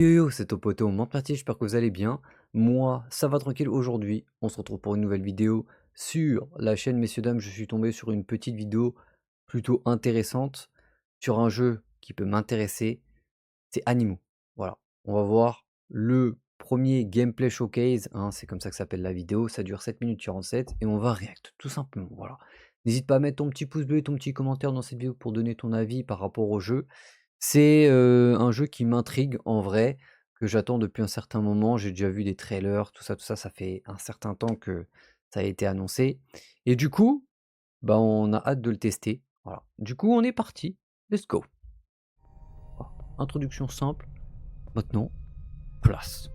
Yo yo, c'est Topoto, Party, j'espère que vous allez bien. Moi, ça va tranquille aujourd'hui. On se retrouve pour une nouvelle vidéo sur la chaîne. Messieurs, dames, je suis tombé sur une petite vidéo plutôt intéressante sur un jeu qui peut m'intéresser. C'est Animo. Voilà, on va voir le premier gameplay showcase, hein, c'est comme ça que s'appelle la vidéo. Ça dure 7 minutes 47 et on va react, tout simplement. Voilà. N'hésite pas à mettre ton petit pouce bleu et ton petit commentaire dans cette vidéo pour donner ton avis par rapport au jeu. C'est, un jeu qui m'intrigue en vrai, que j'attends depuis un certain moment. J'ai déjà vu des trailers, tout ça, ça fait un certain temps que ça a été annoncé et du coup, bah, on a hâte de le tester, voilà. Du coup, on est parti, let's go. Voilà, introduction simple, maintenant, place.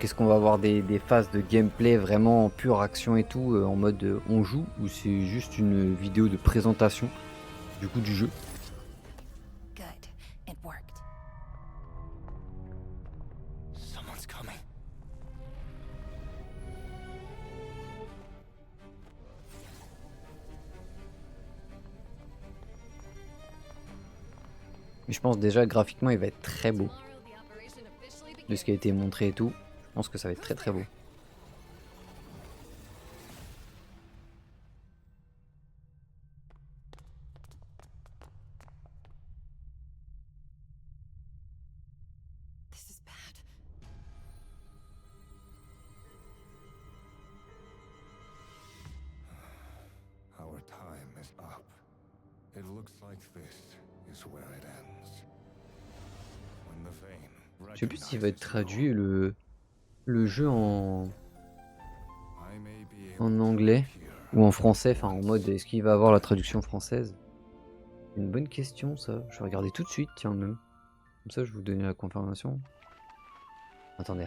Qu'est-ce qu'on va avoir des phases de gameplay vraiment en pure action et tout, en mode, on joue ou c'est juste une vidéo de présentation, du coup, du jeu? Good. It worked. Someone's coming. Mais je pense déjà graphiquement il va être très beau. De ce qui a été montré et tout, je pense que ça va être très très beau. This is bad. Our time is up. It looks like this is where it ends. When the vein Je sais plus s'il va être recognizes traduit you, le jeu I may be able en to anglais appear ou en français, enfin en once mode est-ce qu'il va avoir la again. traduction française? C'est une bonne question ça, je vais regarder tout de suite, tiens même. Comme ça je vous donne la confirmation. Attendez,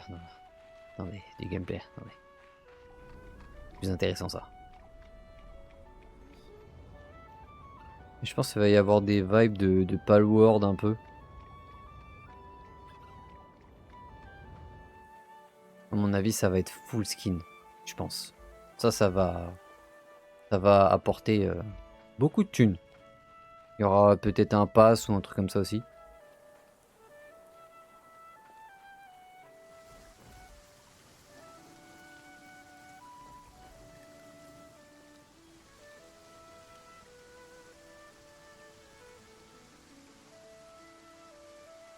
attendez, du gameplay, attendez. Plus intéressant ça. Et je pense qu'il va y avoir des vibes de Palworld un peu. À mon avis ça va être full skin, je pense. Ça va apporter beaucoup de thunes. Il y aura peut-être un pass ou un truc comme ça aussi.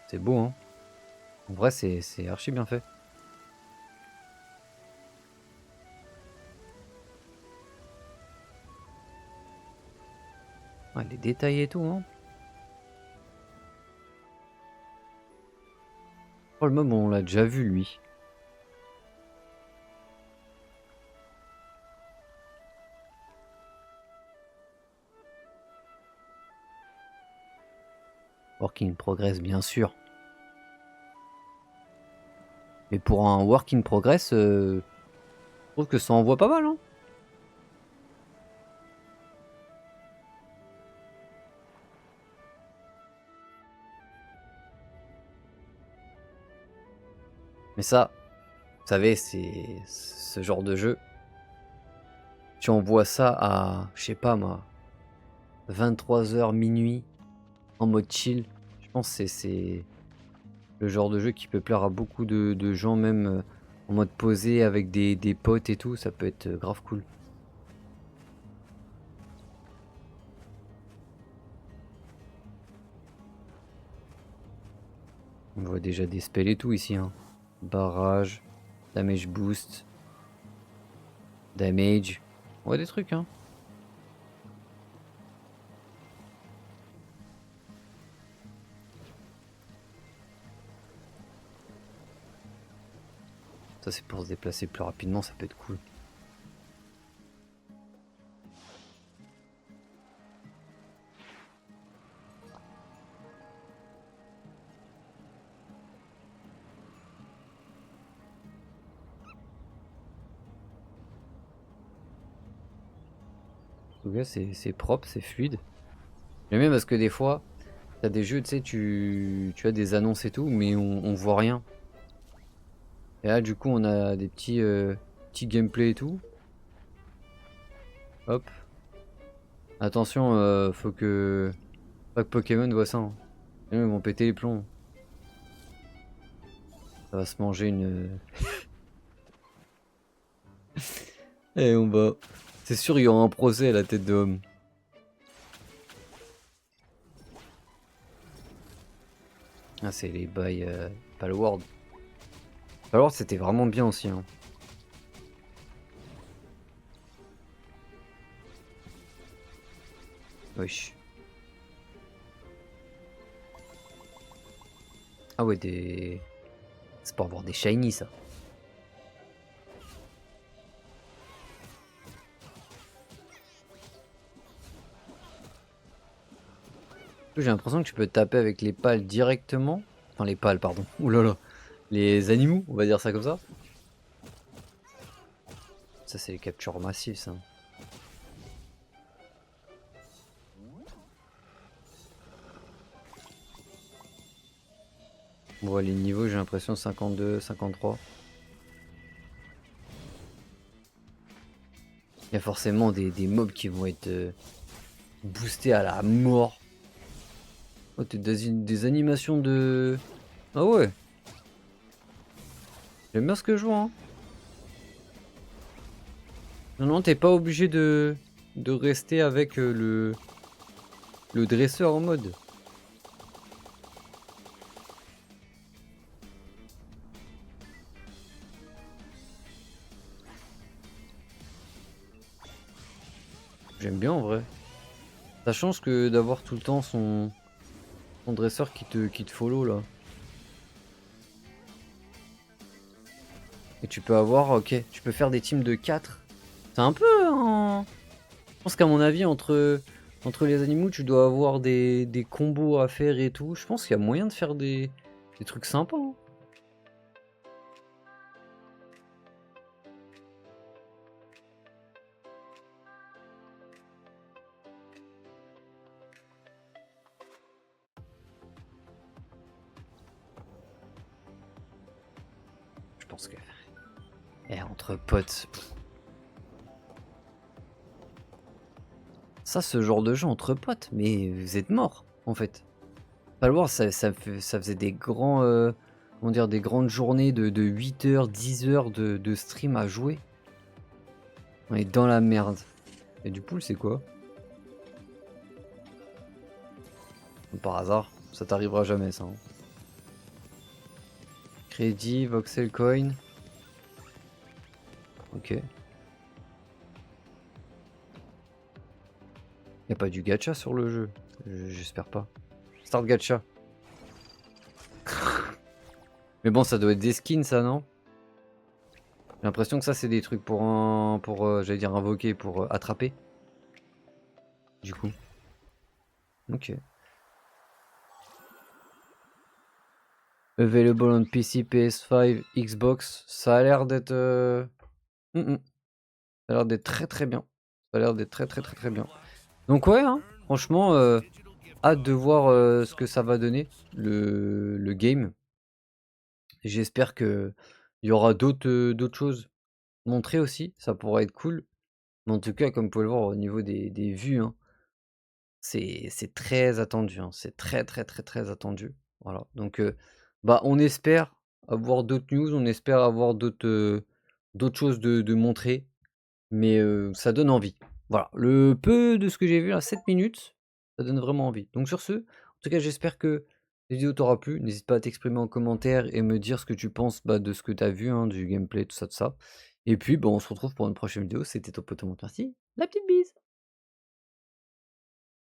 C'est beau, hein. En vrai, c'est archi bien fait. Ouais, les détails et tout, hein. Oh, le mob, on l'a déjà vu, lui. Work in progress, bien sûr. Mais pour un work in progress, je trouve que ça envoie pas mal, hein. Mais ça, vous savez, c'est ce genre de jeu. Tu envoies ça à, je sais pas moi, 23 h minuit, en mode chill. Je pense que c'est le genre de jeu qui peut plaire à beaucoup de gens, même en mode posé avec des potes et tout. Ça peut être grave cool. On voit déjà des spells et tout ici, hein. Barrage, damage boost, damage. On voit des trucs, hein. Ça c'est pour se déplacer plus rapidement, ça peut être cool. En tout cas, c'est propre, c'est fluide. J'aime bien parce que des fois, t'as des jeux, tu sais, tu as des annonces et tout, mais on voit rien. Et là, du coup, on a des petits gameplay et tout. Hop. Attention, faut que pas que Pokémon voit ça, hein. Sinon ils vont péter les plombs. Ça va se manger une. Et on va. C'est sûr, il y aura un procès à la tête de homme. Ah, c'est les bails Palworld. Palworld, c'était vraiment bien aussi, hein. Wesh. Ah ouais, des. C'est pour avoir des shiny, ça. J'ai l'impression que tu peux taper avec les pales directement. Enfin, les pales, pardon. Ouh là là. Les animaux, on va dire ça comme ça. Ça, c'est les captures massives, ça. On voit les niveaux, j'ai l'impression 52, 53. Il y a forcément des mobs qui vont être boostés à la mort. Oh, t'as des animations de. Ah ouais. J'aime bien ce que je vois, hein. Non, non, t'es pas obligé de rester avec le dresseur en mode. J'aime bien en vrai. Ça change que d'avoir tout le temps son dresseur qui te follow là. Et tu peux avoir, ok, tu peux faire des teams de 4. C'est un peu un. Je pense qu'à mon avis, entre les animaux, tu dois avoir des combos à faire et tout. Je pense qu'il y a moyen de faire des trucs sympas, hein. Je pense que. Eh, entre potes. Ça, ce genre de jeu entre potes, mais vous êtes morts, en fait. Pas le voir, ça faisait des grands. Comment dire, des grandes journées de 8 heures, 10 heures de stream à jouer. On est dans la merde. Et du pool, c'est quoi? Par hasard, ça t'arrivera jamais, ça, hein. Crédit, voxel coin. Ok. Y a pas du gacha sur le jeu? J'espère pas. Start gacha. Mais bon, ça doit être des skins, ça, non? J'ai l'impression que ça, c'est des trucs pour j'allais dire invoquer, pour attraper. Du coup. Ok. Available on PC, PS5, Xbox. Ça a l'air d'être. Ça a l'air d'être très très bien. Ça a l'air d'être très très très très bien. Donc ouais, hein, franchement, hâte de voir ce que ça va donner, le game. J'espère qu'il y aura d'autres choses montrées aussi, ça pourrait être cool. Mais en tout cas, comme vous pouvez le voir au niveau des vues, hein, c'est très attendu, hein, c'est très très très très attendu. Voilà, donc bah, on espère avoir d'autres news, on espère avoir d'autres choses de montrer, mais ça donne envie. Voilà, le peu de ce que j'ai vu à 7 minutes, ça donne vraiment envie. Donc sur ce, en tout cas, j'espère que la vidéo t'aura plu. N'hésite pas à t'exprimer en commentaire et me dire ce que tu penses, bah, de ce que tu as vu, hein, du gameplay, tout ça, tout ça. Et puis, bah, on se retrouve pour une prochaine vidéo. C'était ton pote Monte. Merci, la petite bise.